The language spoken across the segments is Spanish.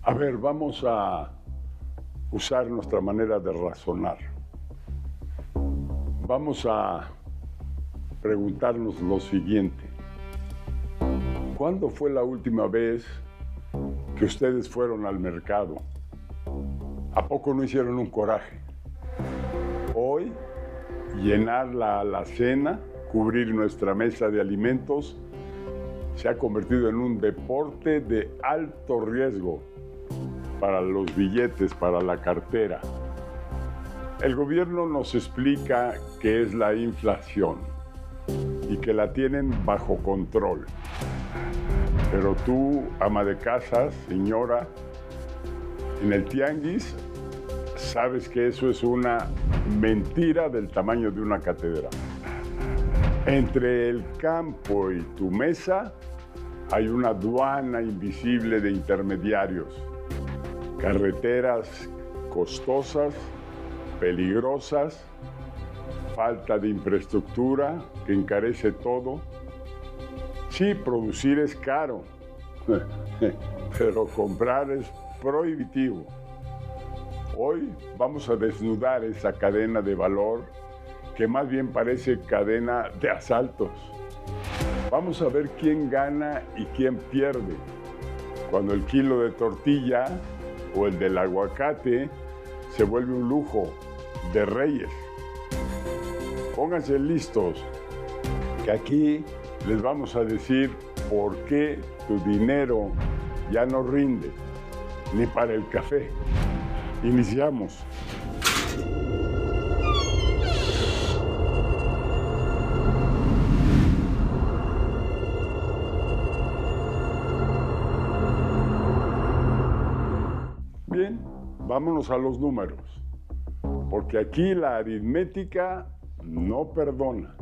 A ver, vamos a usar nuestra manera de razonar. Vamos a preguntarnos lo siguiente. ¿Cuándo fue la última vez que ustedes fueron al mercado? ¿A poco no hicieron un coraje? Hoy, llenar la alacena, cubrir nuestra mesa de alimentos, se ha convertido en un deporte de alto riesgo para los billetes, para la cartera. El gobierno nos explica qué es la inflación y que la tienen bajo control. Pero tú, ama de casa, señora, en el tianguis, sabes que eso es una mentira del tamaño de una catedral. Entre el campo y tu mesa hay una aduana invisible de intermediarios, carreteras costosas, peligrosas, falta de infraestructura que encarece todo. Sí, producir es caro, pero comprar es prohibitivo. Hoy vamos a desnudar esa cadena de valor que más bien parece cadena de asaltos. Vamos a ver quién gana y quién pierde cuando el kilo de tortilla o el del aguacate se vuelve un lujo de reyes. Pónganse listos, que aquí les vamos a decir por qué tu dinero ya no rinde, ni para el café. Iniciamos. Bien, vámonos a los números, porque aquí la aritmética no perdona.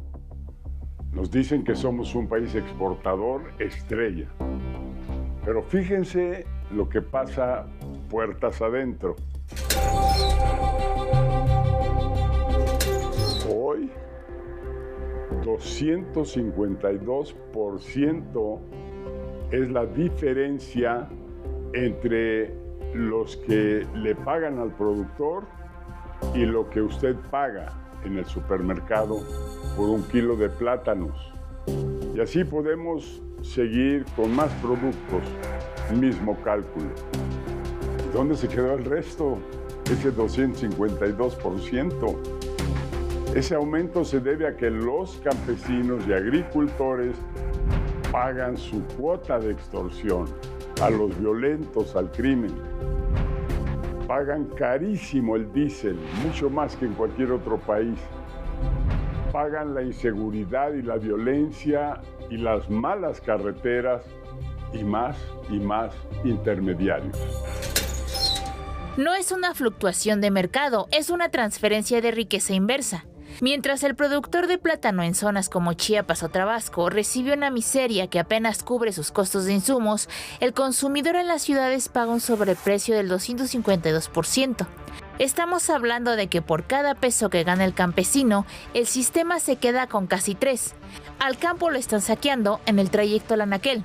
Nos dicen que somos un país exportador estrella, pero fíjense lo que pasa puertas adentro. Hoy, 252% es la diferencia entre los que le pagan al productor y lo que usted paga en el supermercado por un kilo de plátanos. Y así podemos seguir con más productos, mismo cálculo. ¿Y dónde se quedó el resto? Ese 252%. Ese aumento se debe a que los campesinos y agricultores pagan su cuota de extorsión a los violentos, al crimen. Pagan carísimo el diésel, mucho más que en cualquier otro país. Pagan la inseguridad y la violencia y las malas carreteras y más intermediarios. No es una fluctuación de mercado, es una transferencia de riqueza inversa. Mientras el productor de plátano en zonas como Chiapas o Tabasco recibe una miseria que apenas cubre sus costos de insumos, el consumidor en las ciudades paga un sobreprecio del 252%. Estamos hablando de que por cada peso que gana el campesino, el sistema se queda con casi 3. Al campo lo están saqueando en el trayecto al anaquel.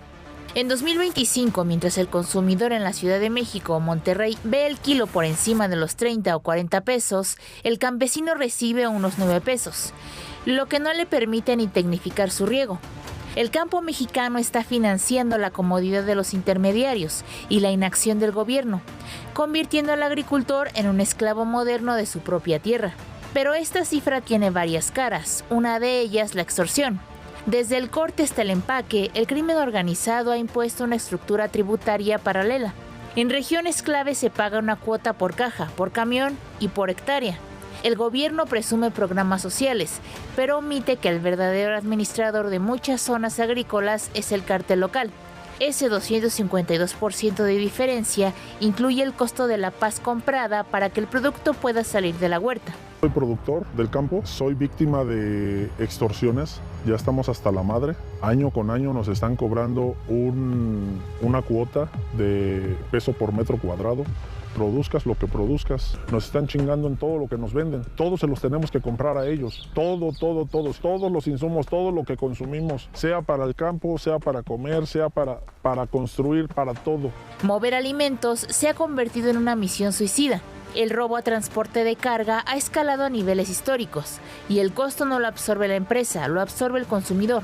En 2025, mientras el consumidor en la Ciudad de México o Monterrey ve el kilo por encima de los 30 o 40 pesos, el campesino recibe unos 9 pesos, lo que no le permite ni tecnificar su riego. El campo mexicano está financiando la comodidad de los intermediarios y la inacción del gobierno, convirtiendo al agricultor en un esclavo moderno de su propia tierra. Pero esta cifra tiene varias caras, una de ellas la extorsión. Desde el corte hasta el empaque, el crimen organizado ha impuesto una estructura tributaria paralela. En regiones clave se paga una cuota por caja, por camión y por hectárea. El gobierno presume programas sociales, pero omite que el verdadero administrador de muchas zonas agrícolas es el cártel local. Ese 252% de diferencia incluye el costo de la paz comprada para que el producto pueda salir de la huerta. Soy productor del campo, soy víctima de extorsiones ya estamos hasta la madre. Año con año nos están cobrando una cuota de peso por metro cuadrado. Produzcas lo que produzcas, nos están chingando en todo lo que nos venden. Todos se los tenemos que comprar a ellos. Todos los insumos, todo lo que consumimos, sea para el campo, sea para comer, sea para construir, para todo. Mover alimentos se ha convertido en una misión suicida. El robo a transporte de carga ha escalado a niveles históricos y el costo no lo absorbe la empresa, lo absorbe el consumidor.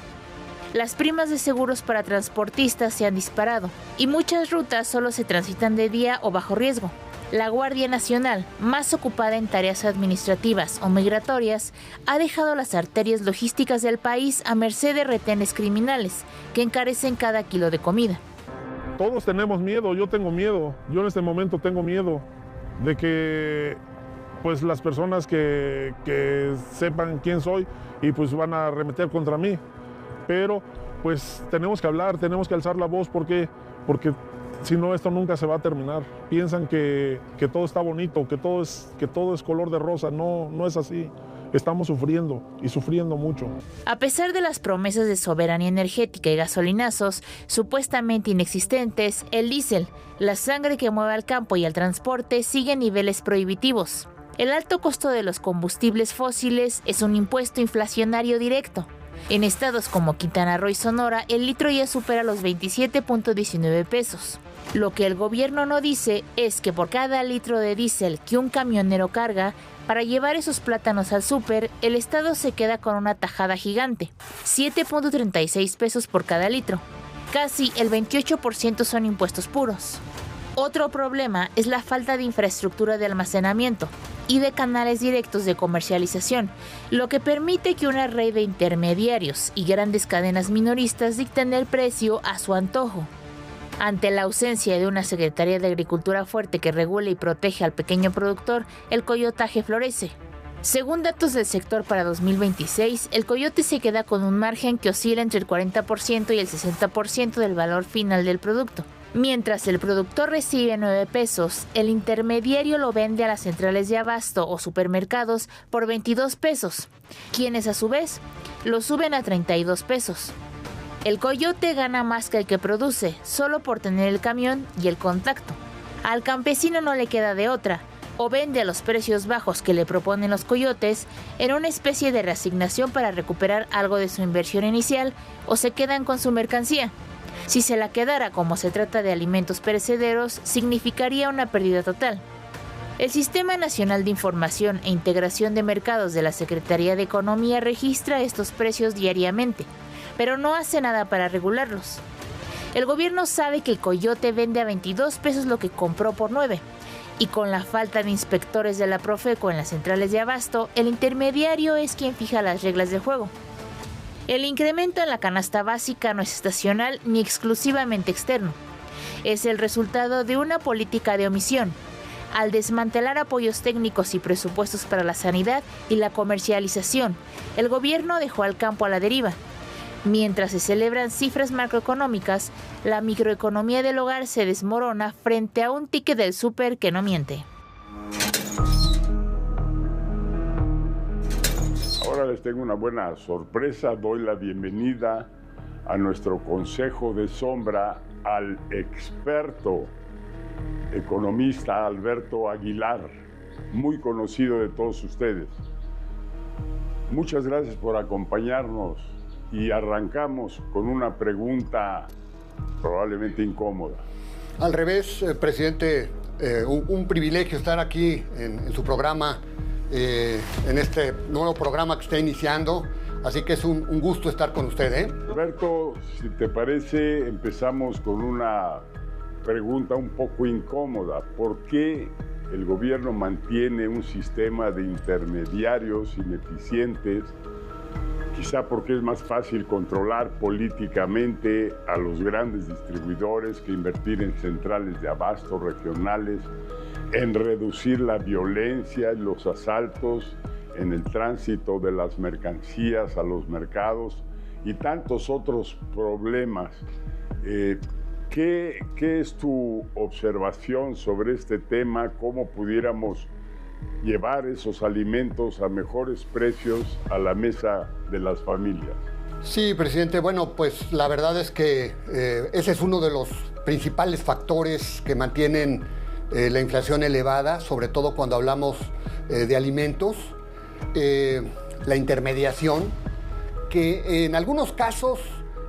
Las primas de seguros para transportistas se han disparado y muchas rutas solo se transitan de día o bajo riesgo. La Guardia Nacional, más ocupada en tareas administrativas o migratorias, ha dejado las arterias logísticas del país a merced de retenes criminales que encarecen cada kilo de comida. Todos tenemos miedo, yo tengo miedo, yo en este momento tengo miedo de que pues las personas que sepan quién soy y pues van a arremeter contra mí. Pero pues tenemos que hablar, tenemos que alzar la voz porque si no esto nunca se va a terminar. Piensan que todo está bonito, que todo es color de rosa. No es así. Estamos sufriendo y sufriendo mucho. A pesar de las promesas de soberanía energética y gasolinazos supuestamente inexistentes, el diésel, la sangre que mueve al campo y al transporte, sigue en niveles prohibitivos. El alto costo de los combustibles fósiles es un impuesto inflacionario directo. En estados como Quintana Roo y Sonora, el litro ya supera los 27.19 pesos. Lo que el gobierno no dice es que por cada litro de diésel que un camionero carga, para llevar esos plátanos al súper, el estado se queda con una tajada gigante, 7.36 pesos por cada litro. Casi el 28% son impuestos puros. Otro problema es la falta de infraestructura de almacenamiento y de canales directos de comercialización, lo que permite que una red de intermediarios y grandes cadenas minoristas dicten el precio a su antojo. Ante la ausencia de una Secretaría de Agricultura fuerte que regule y protege al pequeño productor, el coyotaje florece. Según datos del sector para 2026, el coyote se queda con un margen que oscila entre el 40% y el 60% del valor final del producto. Mientras el productor recibe 9 pesos, el intermediario lo vende a las centrales de abasto o supermercados por 22 pesos, quienes a su vez lo suben a 32 pesos. El coyote gana más que el que produce, solo por tener el camión y el contacto. Al campesino no le queda de otra, o vende a los precios bajos que le proponen los coyotes en una especie de reasignación para recuperar algo de su inversión inicial, o se quedan con su mercancía. Si se la quedara como se trata de alimentos perecederos, significaría una pérdida total. El Sistema Nacional de Información e Integración de Mercados de la Secretaría de Economía registra estos precios diariamente, pero no hace nada para regularlos. El gobierno sabe que el coyote vende a 22 pesos lo que compró por 9, y con la falta de inspectores de la Profeco en las centrales de abasto, el intermediario es quien fija las reglas de juego. El incremento en la canasta básica no es estacional ni exclusivamente externo. Es el resultado de una política de omisión. Al desmantelar apoyos técnicos y presupuestos para la sanidad y la comercialización, el gobierno dejó al campo a la deriva. Mientras se celebran cifras macroeconómicas, la microeconomía del hogar se desmorona frente a un ticket del súper que no miente. Ahora les tengo una buena sorpresa. Doy la bienvenida a nuestro Consejo de Sombra al experto economista Alberto Aguilar, muy conocido de todos ustedes. Muchas gracias por acompañarnos y arrancamos con una pregunta probablemente incómoda. Al revés, presidente, un privilegio estar aquí en su programa, en este nuevo programa que está iniciando, así que es un gusto estar con usted, ¿eh? Alberto, si te parece, empezamos con una pregunta un poco incómoda. ¿Por qué el gobierno mantiene un sistema de intermediarios ineficientes? Quizá porque es más fácil controlar políticamente a los grandes distribuidores que invertir en centrales de abasto regionales, en reducir la violencia, los asaltos, en el tránsito de las mercancías a los mercados y tantos otros problemas. ¿Qué es tu observación sobre este tema? ¿Cómo pudiéramos llevar esos alimentos a mejores precios a la mesa de las familias? Sí, presidente. Bueno, pues la verdad es que ese es uno de los principales factores que mantienen la inflación elevada, sobre todo cuando hablamos de alimentos, la intermediación, que en algunos casos,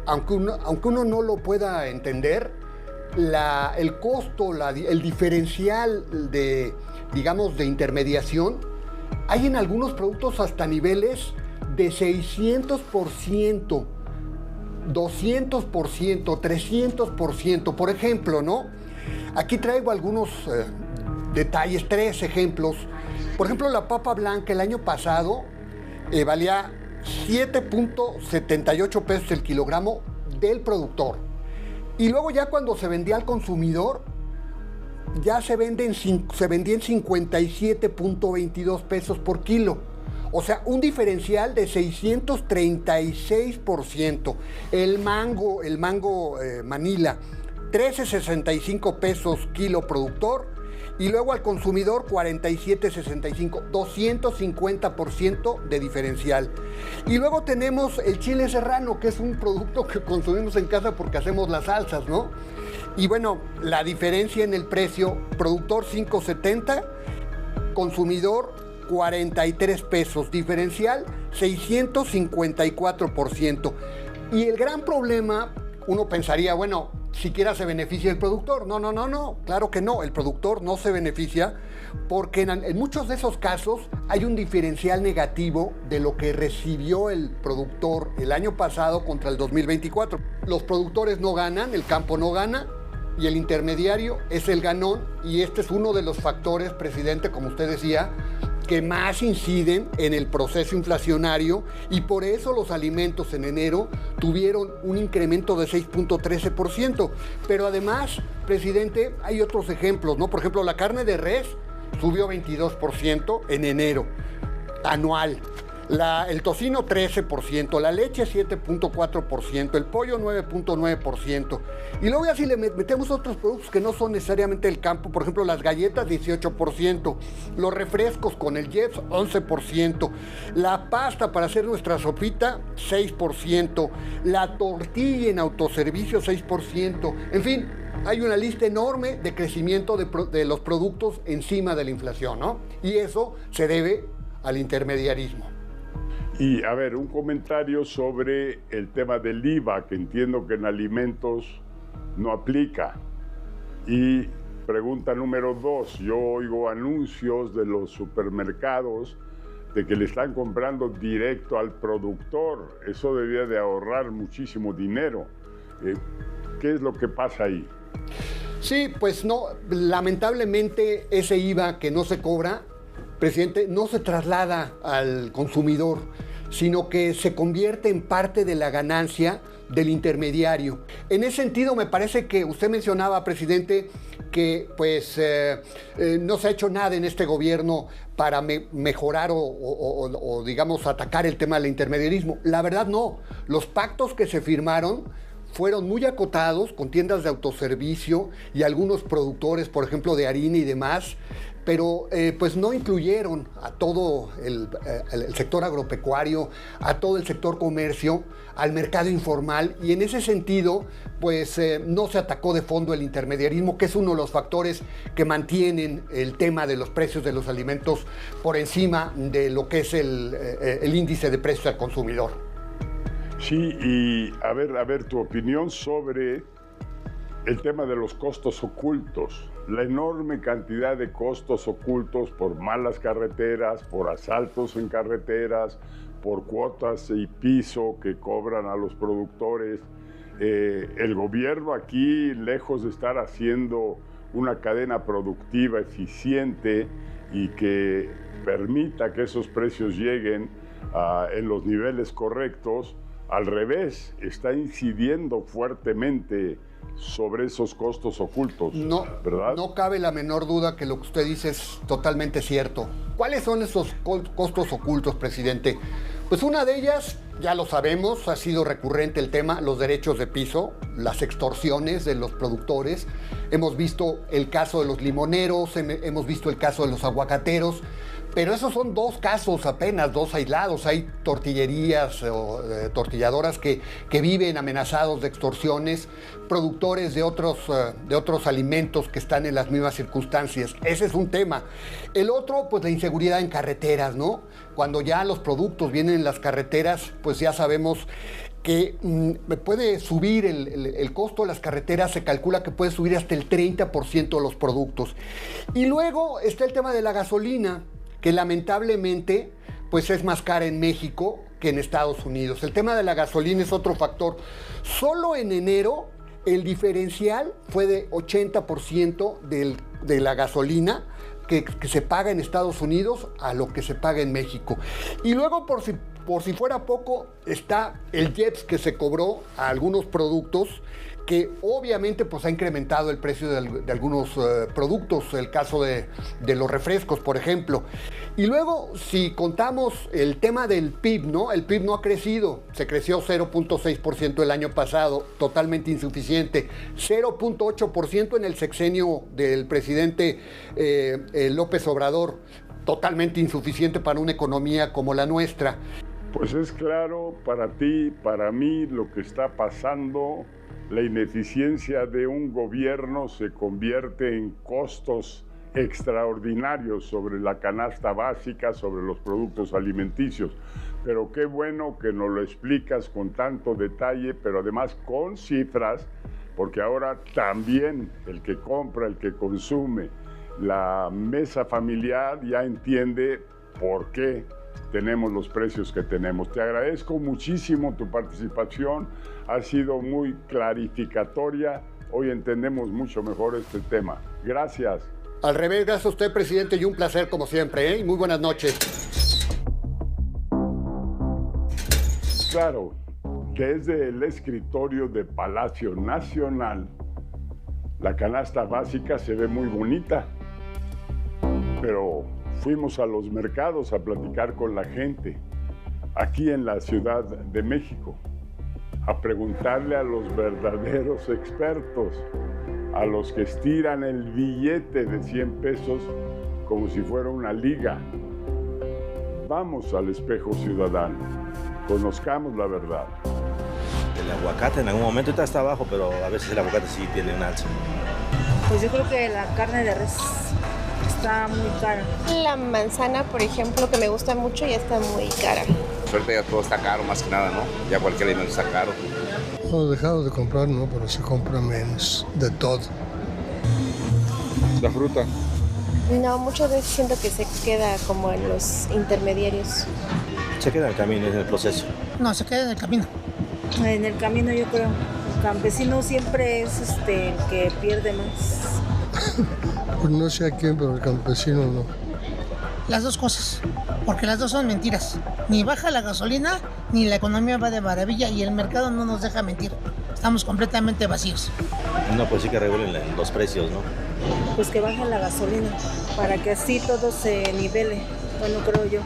aunque uno no lo pueda entender, el costo, el diferencial de, digamos, de intermediación, hay en algunos productos hasta niveles de 600%, 200%, 300%. Por ejemplo, ¿no? Aquí traigo algunos detalles, 3 ejemplos. Por ejemplo, la papa blanca el año pasado valía 7.78 pesos el kilogramo del productor. Y luego ya cuando se vendía al consumidor, ya se vendía en 57.22 pesos por kilo. O sea, un diferencial de 636%. El mango Manila, 13.65 pesos kilo productor. Y luego al consumidor 47.65, 250% de diferencial. Y luego tenemos el chile serrano, que es un producto que consumimos en casa porque hacemos las salsas, ¿no? Y bueno, la diferencia en el precio, productor 5.70, consumidor 43 pesos, diferencial 654%. Y el gran problema, uno pensaría, bueno, siquiera se beneficia el productor. No, claro que no, el productor no se beneficia porque en muchos de esos casos hay un diferencial negativo de lo que recibió el productor el año pasado contra el 2024. Los productores no ganan, el campo no gana y el intermediario es el ganón, y este es uno de los factores, presidente, como usted decía, que más inciden en el proceso inflacionario, y por eso los alimentos en enero tuvieron un incremento de 6.13%. Pero además, presidente, hay otros ejemplos, ¿no? Por ejemplo, la carne de res subió 22% en enero, anual. El tocino 13%, la leche 7.4%, el pollo 9.9%. Y luego ya si le metemos otros productos que no son necesariamente del campo, por ejemplo las galletas 18%, los refrescos con el Jeffs 11%, la pasta para hacer nuestra sopita 6%, la tortilla en autoservicio 6%, en fin, hay una lista enorme de crecimiento de los productos encima de la inflación, ¿no? Y eso se debe al intermediarismo. Y a ver, un comentario sobre el tema del IVA, que entiendo que en alimentos no aplica. Y pregunta número 2, yo oigo anuncios de los supermercados de que le están comprando directo al productor. Eso debería de ahorrar muchísimo dinero. ¿Qué es lo que pasa ahí? Sí, pues no, lamentablemente ese IVA que no se cobra, presidente, no se traslada al consumidor, sino que se convierte en parte de la ganancia del intermediario. En ese sentido, me parece que usted mencionaba, presidente, que pues no se ha hecho nada en este gobierno para mejorar o digamos atacar el tema del intermediarismo. La verdad no, los pactos que se firmaron fueron muy acotados con tiendas de autoservicio y algunos productores, por ejemplo, de harina y demás, pero pues no incluyeron a todo el sector agropecuario, a todo el sector comercio, al mercado informal, y en ese sentido pues no se atacó de fondo el intermediarismo, que es uno de los factores que mantienen el tema de los precios de los alimentos por encima de lo que es el índice de precios al consumidor. Sí, y a ver tu opinión sobre el tema de los costos ocultos, la enorme cantidad de costos ocultos por malas carreteras, por asaltos en carreteras, por cuotas y piso que cobran a los productores. El gobierno aquí, lejos de estar haciendo una cadena productiva eficiente y que permita que esos precios lleguen en los niveles correctos, al revés, está incidiendo fuertemente sobre esos costos ocultos, no, ¿verdad? No cabe la menor duda que lo que usted dice es totalmente cierto. ¿Cuáles son esos costos ocultos, presidente? Pues una de ellas, ya lo sabemos, ha sido recurrente el tema, los derechos de piso, las extorsiones de los productores. Hemos visto el caso de los limoneros, hemos visto el caso de los aguacateros, Pero esos son 2 casos apenas, 2 aislados. Hay tortillerías o tortilladoras que viven amenazados de extorsiones, productores de otros alimentos que están en las mismas circunstancias. Ese es un tema. El otro, pues la inseguridad en carreteras, ¿no? Cuando ya los productos vienen en las carreteras, pues ya sabemos que puede subir el costo de las carreteras, se calcula que puede subir hasta el 30% de los productos. Y luego está el tema de la gasolina, que lamentablemente pues es más cara en México que en Estados Unidos. El tema de la gasolina es otro factor. Solo en enero el diferencial fue de 80% de la gasolina que se paga en Estados Unidos a lo que se paga en México. Y luego, por si fuera poco, está el IEPS que se cobró a algunos productos, que obviamente pues ha incrementado el precio de algunos productos, el caso de los refrescos, por ejemplo. Y luego, si contamos el tema del PIB, ¿no? El PIB no ha crecido, se creció 0.6% el año pasado, totalmente insuficiente, 0.8% en el sexenio del presidente López Obrador, totalmente insuficiente para una economía como la nuestra. Pues es claro para ti, para mí, lo que está pasando. La ineficiencia de un gobierno se convierte en costos extraordinarios sobre la canasta básica, sobre los productos alimenticios. Pero qué bueno que nos lo explicas con tanto detalle, pero además con cifras, porque ahora también el que compra, el que consume, la mesa familiar ya entiende por qué tenemos los precios que tenemos. Te agradezco muchísimo tu participación, ha sido muy clarificatoria, hoy entendemos mucho mejor este tema. Gracias. Al revés, gracias a usted, presidente, y un placer como siempre, ¿eh? Muy buenas noches. Claro, desde el escritorio de Palacio Nacional, la canasta básica se ve muy bonita, pero fuimos a los mercados a platicar con la gente, aquí en la Ciudad de México, a preguntarle a los verdaderos expertos, a los que estiran el billete de 100 pesos como si fuera una liga. Vamos al espejo ciudadano, conozcamos la verdad. El aguacate en algún momento está abajo, pero a veces el aguacate sí tiene un alza. Pues yo creo que la carne de res está muy cara. La manzana, por ejemplo, que me gusta mucho, ya está muy cara. Ahorita ya todo está caro, más que nada, ¿no? Ya cualquier alimento está caro. No, dejado de comprar, no, pero se compra menos de todo. La fruta. No, muchas veces siento que se queda como en los intermediarios. Se queda en el camino, en el proceso. No, se queda en el camino. En el camino, yo creo. El campesino siempre es el que pierde más. Pues no sé a quién, pero el campesino no. Las dos cosas, porque las dos son mentiras. Ni baja la gasolina, ni la economía va de maravilla y el mercado no nos deja mentir. Estamos completamente vacíos. No, pues sí que regulen los precios, ¿no? Pues que baje la gasolina, para que así todo se nivele. Bueno, creo yo.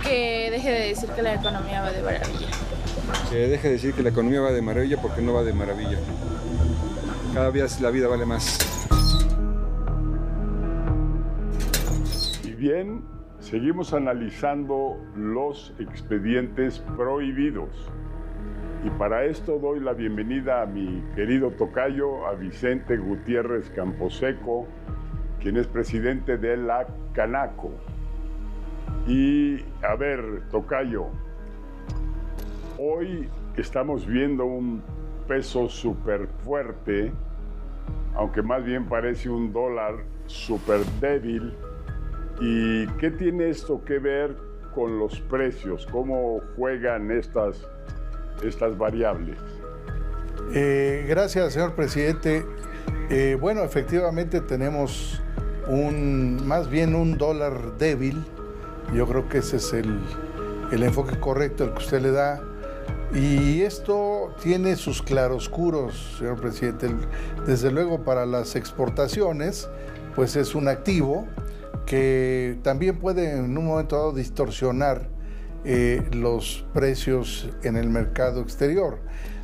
Que deje de decir que la economía va de maravilla. Que deje de decir que la economía va de maravilla, porque no va de maravilla. Cada día la vida vale más. Y bien, seguimos analizando los expedientes prohibidos. Y para esto doy la bienvenida a mi querido tocayo, a Vicente Gutiérrez Camposeco, quien es presidente de la Canaco. Y a ver, tocayo, hoy estamos viendo un peso súper fuerte, aunque más bien parece un dólar súper débil. ¿Y qué tiene esto que ver con los precios? ¿Cómo juegan estas variables? Gracias, señor presidente. Bueno, efectivamente tenemos más bien un dólar débil. Yo creo que ese es el enfoque correcto el que usted le da. Y esto tiene sus claroscuros, señor presidente. Desde luego, para las exportaciones, pues es un activo que también puede en un momento dado distorsionar los precios en el mercado exterior.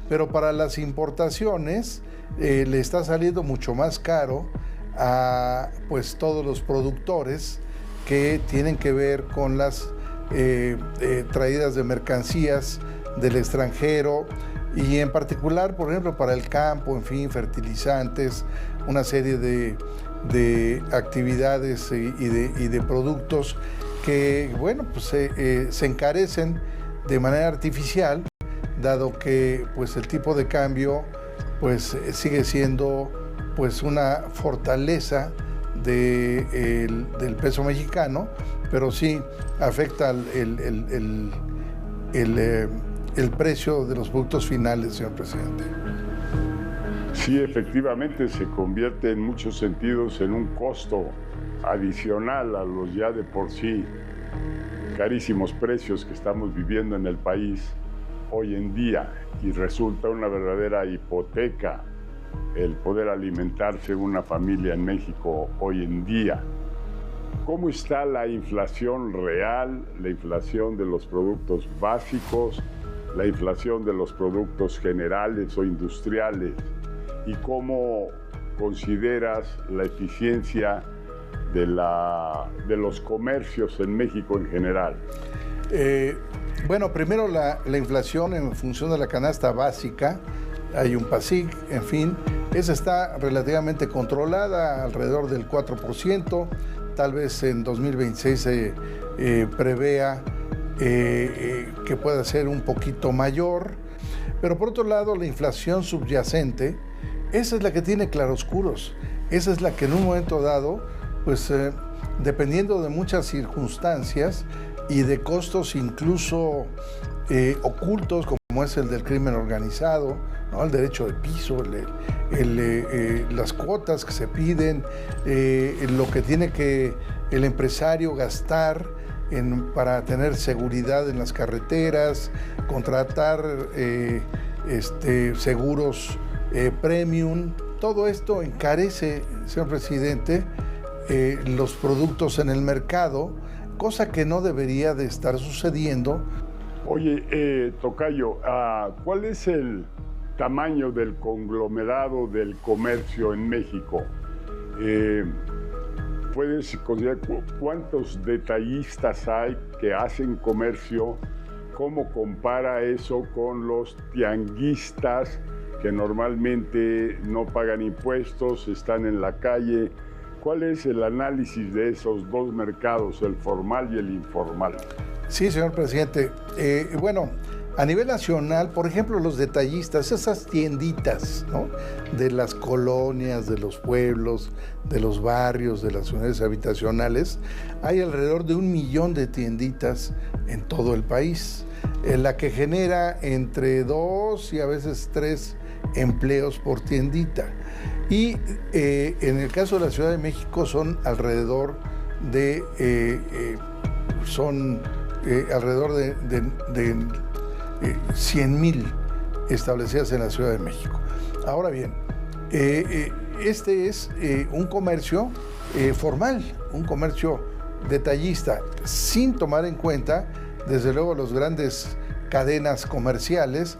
Pero para las importaciones le está saliendo mucho más caro a pues todos los productores que tienen que ver con las traídas de mercancías del extranjero y en particular, por ejemplo, para el campo, en fin, fertilizantes, una serie de actividades y de productos que, bueno, pues se encarecen de manera artificial, dado que pues el tipo de cambio pues sigue siendo pues una fortaleza del peso mexicano, pero sí afecta el precio de los productos finales, señor presidente. Sí, efectivamente se convierte en muchos sentidos en un costo adicional a los ya de por sí carísimos precios que estamos viviendo en el país hoy en día, y resulta una verdadera hipoteca el poder alimentarse una familia en México hoy en día. ¿Cómo está la inflación real, la inflación de los productos básicos, la inflación de los productos generales o industriales? ¿Y cómo consideras la eficiencia de los comercios en México en general? Bueno, primero la inflación en función de la canasta básica. Hay un PASIC, en fin, esa está relativamente controlada, alrededor del 4%, tal vez en 2026 se prevea que pueda ser un poquito mayor, pero por otro lado la inflación subyacente, esa es la que tiene claroscuros, esa es la que en un momento dado, pues dependiendo de muchas circunstancias y de costos incluso ocultos, como es el del crimen organizado, ¿no? El derecho de piso, las cuotas que se piden, lo que tiene que el empresario gastar para tener seguridad en las carreteras, contratar seguros premium. Todo esto encarece, señor presidente, los productos en el mercado, cosa que no debería de estar sucediendo. Oye, tocayo, ¿cuál es el tamaño del conglomerado del comercio en México? ¿Puedes considerar cuántos detallistas hay que hacen comercio? ¿Cómo compara eso con los tianguistas que normalmente no pagan impuestos, están en la calle? ¿Cuál es el análisis de esos dos mercados, el formal y el informal? Sí, señor presidente. Bueno, a nivel nacional, por ejemplo, los detallistas, esas tienditas, ¿no?, de las colonias, de los pueblos, de los barrios, de las unidades habitacionales, hay alrededor de 1 millón de tienditas en todo el país, la que genera entre 2 y a veces 3 empleos por tiendita. Y en el caso de la Ciudad de México son alrededor de 100,000 establecidas en la Ciudad de México. Ahora bien, este es un comercio formal, un comercio detallista, sin tomar en cuenta, desde luego, las grandes cadenas comerciales,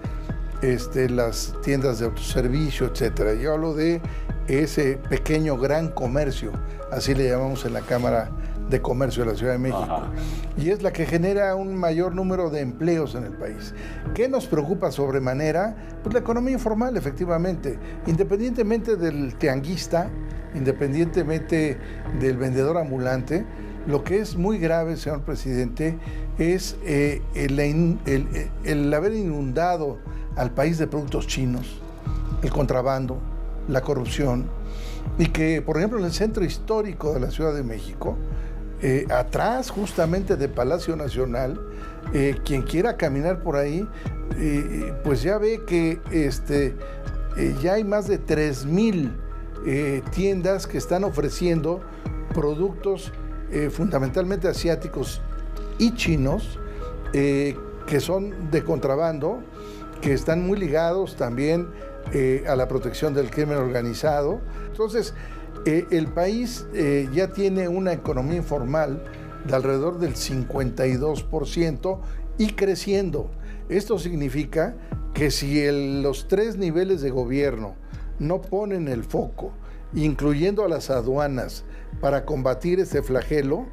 las tiendas de autoservicio, etcétera. Yo hablo de ese pequeño gran comercio, así le llamamos en la Cámara de Comercio de la Ciudad de México. Ajá. Y es la que genera un mayor número de empleos en el país. ¿Qué nos preocupa sobremanera? Pues la economía informal, efectivamente. Independientemente del tianguista, independientemente del vendedor ambulante, lo que es muy grave, señor presidente, es el haber inundado al país de productos chinos, el contrabando, la corrupción, y que, por ejemplo, en el centro histórico de la Ciudad de México, atrás justamente de Palacio Nacional, quien quiera caminar por ahí, pues ya ve que ya hay más de 3,000 tiendas que están ofreciendo productos fundamentalmente asiáticos y chinos, que son de contrabando, que están muy ligados también a la protección del crimen organizado. Entonces, el país ya tiene una economía informal de alrededor del 52% y creciendo. Esto significa que si los 3 niveles de gobierno no ponen el foco, incluyendo a las aduanas, para combatir ese flagelo.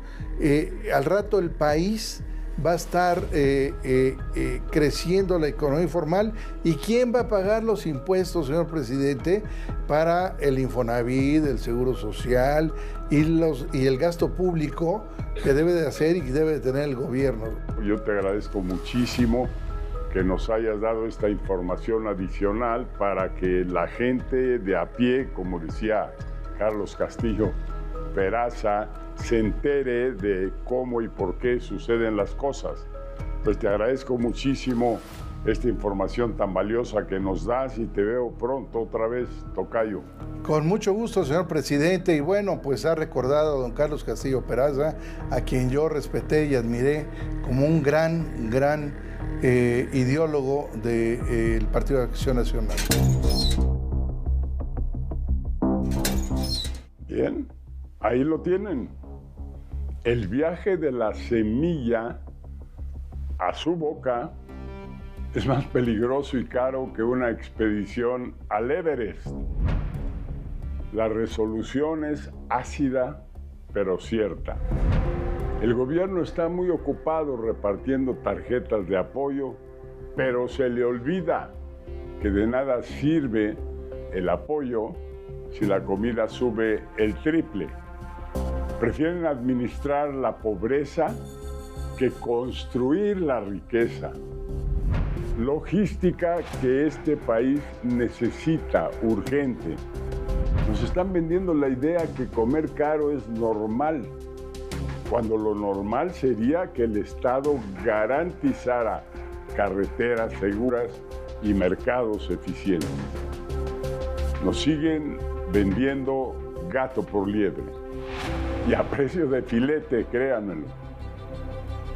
Al rato el país va a estar creciendo la economía informal. ¿Y quién va a pagar los impuestos, señor presidente, para el Infonavit, el Seguro Social y el gasto público que debe de hacer y que debe de tener el gobierno? Yo te agradezco muchísimo que nos hayas dado esta información adicional para que la gente de a pie, como decía Carlos Castillo Peraza, se entere de cómo y por qué suceden las cosas. Pues te agradezco muchísimo esta información tan valiosa que nos das y te veo pronto otra vez, tocayo. Con mucho gusto, señor presidente. Y bueno, pues ha recordado a don Carlos Castillo Peraza, a quien yo respeté y admiré como un gran ideólogo del Partido de Acción Nacional. Bien, ahí lo tienen. El viaje de la semilla a su boca es más peligroso y caro que una expedición al Everest. La resolución es ácida, pero cierta. El gobierno está muy ocupado repartiendo tarjetas de apoyo, pero se le olvida que de nada sirve el apoyo si la comida sube el triple. Prefieren administrar la pobreza que construir la riqueza. Logística que este país necesita urgente. Nos están vendiendo la idea que comer caro es normal, cuando lo normal sería que el Estado garantizara carreteras seguras y mercados eficientes. Nos siguen vendiendo gato por liebre y a precio de filete, créanmelo.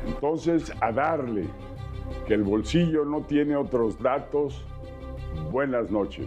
Entonces, a darle, que el bolsillo no tiene otros datos. Buenas noches.